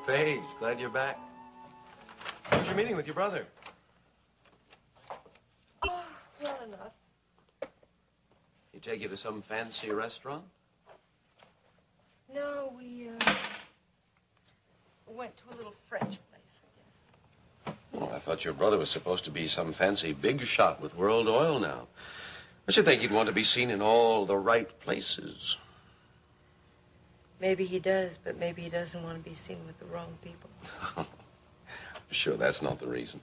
Paige, glad you're back. How was your meeting with your brother? Oh, well enough. He take you to some fancy restaurant? No, we went to a little French place, I guess. Oh, I thought your brother was supposed to be some fancy big shot with World Oil now. I should think he'd want to be seen in all the right places. Maybe he does, but maybe he doesn't want to be seen with the wrong people. I'm sure that's not the reason.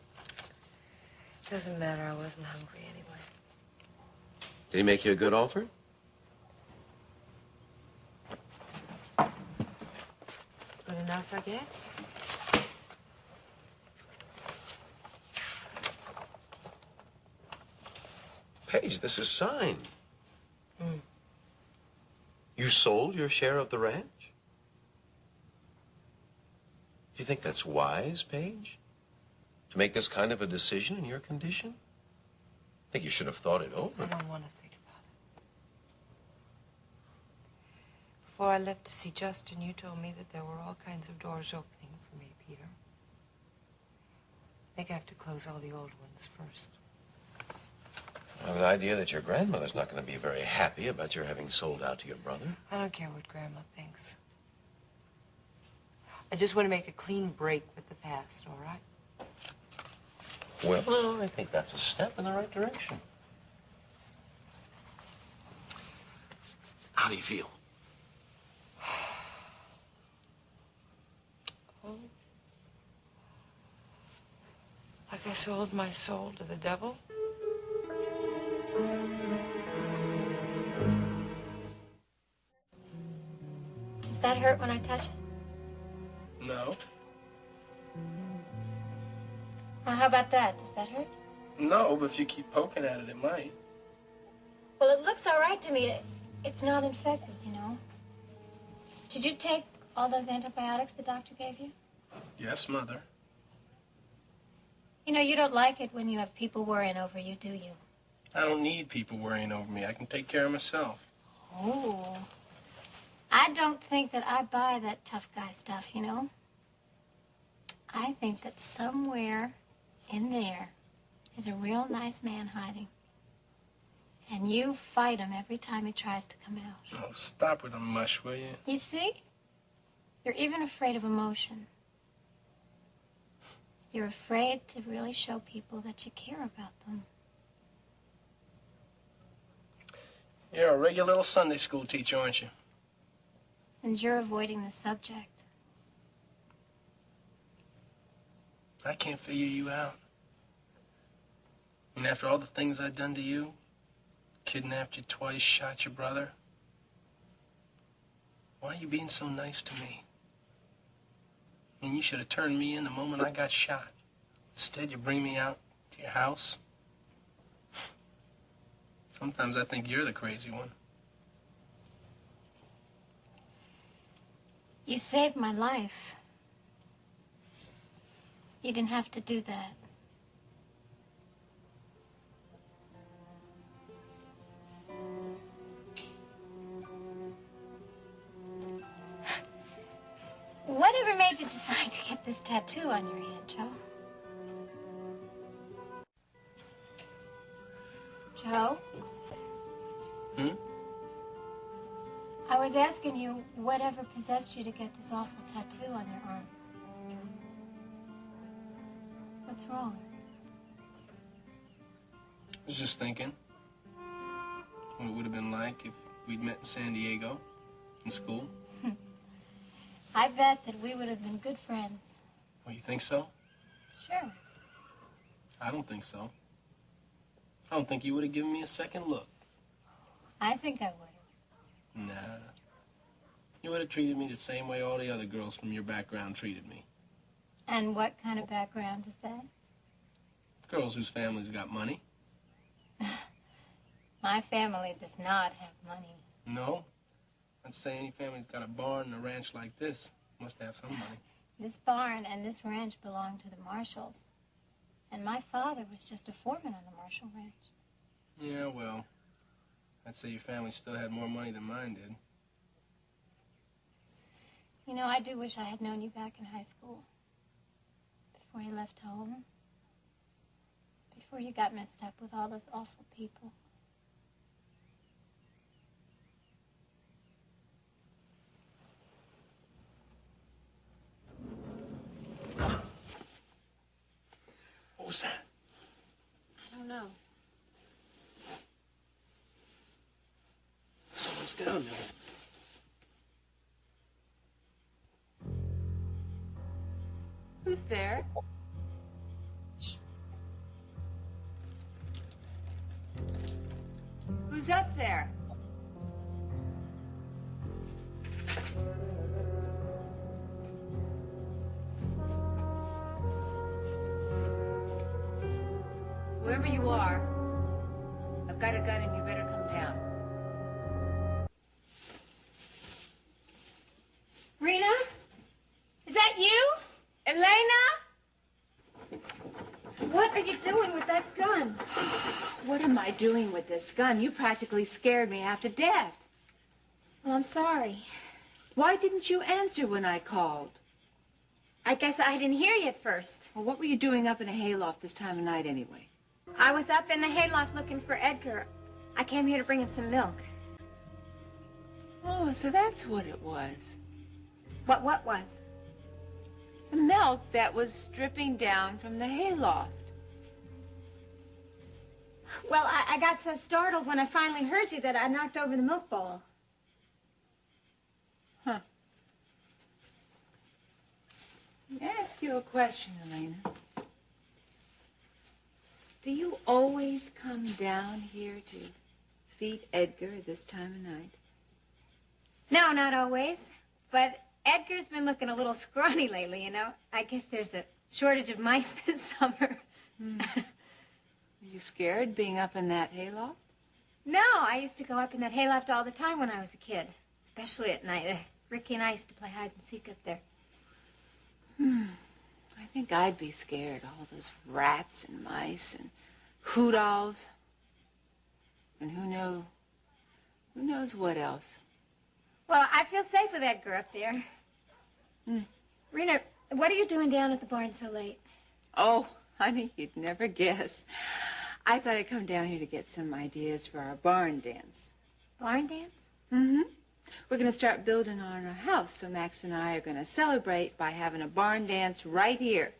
Doesn't matter, I wasn't hungry anyway. Did he make you a good offer? Good enough, I guess. Paige, this is signed. You sold your share of the ranch? Do you think that's wise, Paige? To make this kind of a decision in your condition? I think you should have thought it over. I don't want to think about it. Before I left to see Justin, you told me that there were all kinds of doors opening for me, Peter. I think I have to close all the old ones first. I have an idea that your grandmother's not going to be very happy about your having sold out to your brother. I don't care what Grandma thinks. I just want to make a clean break with the past, all right? Well, I think that's a step in the right direction. How do you feel? Oh. Like I sold my soul to the devil? Does that hurt when I touch it? No. Well, how about that? Does that hurt? No, but if you keep poking at it, it might. Well, it looks all right to me. It's not infected, you know. Did you take all those antibiotics the doctor gave you? Yes, Mother. You know, you don't like it when you have people worrying over you, do you? I don't need people worrying over me. I can take care of myself. Oh. I don't think that I buy that tough guy stuff, you know. I think that somewhere in there is a real nice man hiding. And you fight him every time he tries to come out. Oh, stop with the mush, will you? You see? You're even afraid of emotion. You're afraid to really show people that you care about them. You're a regular little Sunday school teacher, aren't you? And you're avoiding the subject. I can't figure you out. And after all the things I've done to you, kidnapped you twice, shot your brother, why are you being so nice to me? I mean, you should have turned me in the moment I got shot. Instead, you bring me out to your house. Sometimes I think you're the crazy one. You saved my life. You didn't have to do that. Whatever made you decide to get this tattoo on your hand, Joe? Joe? I was asking you whatever possessed you to get this awful tattoo on your arm. What's wrong? I was just thinking what it would have been like if we'd met in San Diego in school. I bet that we would have been good friends. Oh, you think so? Sure. I don't think so. I don't think you would have given me a second look. I think I would have. Nah. You would have treated me the same way all the other girls from your background treated me. And what kind of background is that? Girls whose families got money. My family does not have money. No? I'd say any family's got a barn and a ranch like this must have some money. This barn and this ranch belong to the Marshalls. And my father was just a foreman on the Marshall ranch. Yeah, well, I'd say your family still had more money than mine did. You know, I do wish I had known you back in high school. Before you left home. Before you got messed up with all those awful people. What was that? I don't know. Someone's down there. Who's there? Who's up there? Whoever you are, I've got a gun and you better come down. Rena? Is that you? Elena? What are you doing with that gun? What am I doing with this gun? You practically scared me half to death. Well, I'm sorry. Why didn't you answer when I called? I guess I didn't hear you at first. Well, what were you doing up in a hayloft this time of night anyway? I was up in the hayloft looking for Edgar. I came here to bring him some milk. Oh, so that's what it was. What was? The milk that was dripping down from the hayloft. Well, I got so startled when I finally heard you that I knocked over the milk bowl. Huh. Let me ask you a question, Elena. Do you always come down here to feed Edgar this time of night? No, not always. But Edgar's been looking a little scrawny lately, you know. I guess there's a shortage of mice this summer. Are you scared being up in that hayloft? No, I used to go up in that hayloft all the time when I was a kid, especially at night. Ricky and I used to play hide and seek up there. I think I'd be scared. All those rats and mice and hoot owls. And who knows what else. Well, I feel safe with Edgar up there. Rena, what are you doing down at the barn so late? Oh, honey, you'd never guess. I thought I'd come down here to get some ideas for our barn dance. Barn dance? Mm-hmm. We're going to start building on our house, so Max and I are going to celebrate by having a barn dance right here.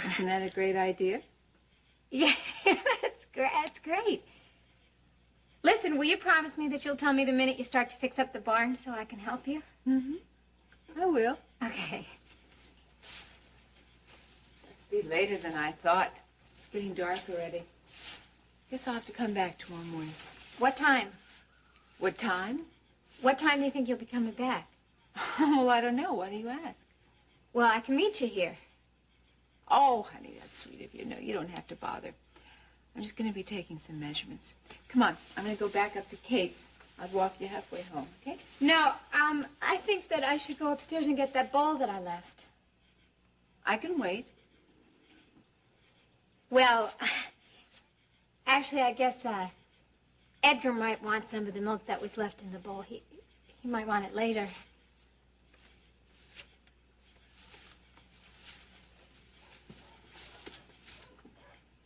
Isn't that a great idea? Yeah, that's great. Listen, will you promise me that you'll tell me the minute you start to fix up the barn so I can help you? Mm-hmm. I will. Okay. Must be later than I thought. It's getting dark already. Guess I'll have to come back tomorrow morning. What time? What time? What time do you think you'll be coming back? Well, I don't know. Why do you ask? Well, I can meet you here. Oh, honey, that's sweet of you. No, you don't have to bother. I'm just going to be taking some measurements. Come on, I'm going to go back up to Kate's. I'll walk you halfway home, okay? No, I think that I should go upstairs and get that bowl that I left. I can wait. Well, actually, I guess, Edgar might want some of the milk that was left in the bowl. He might want it later.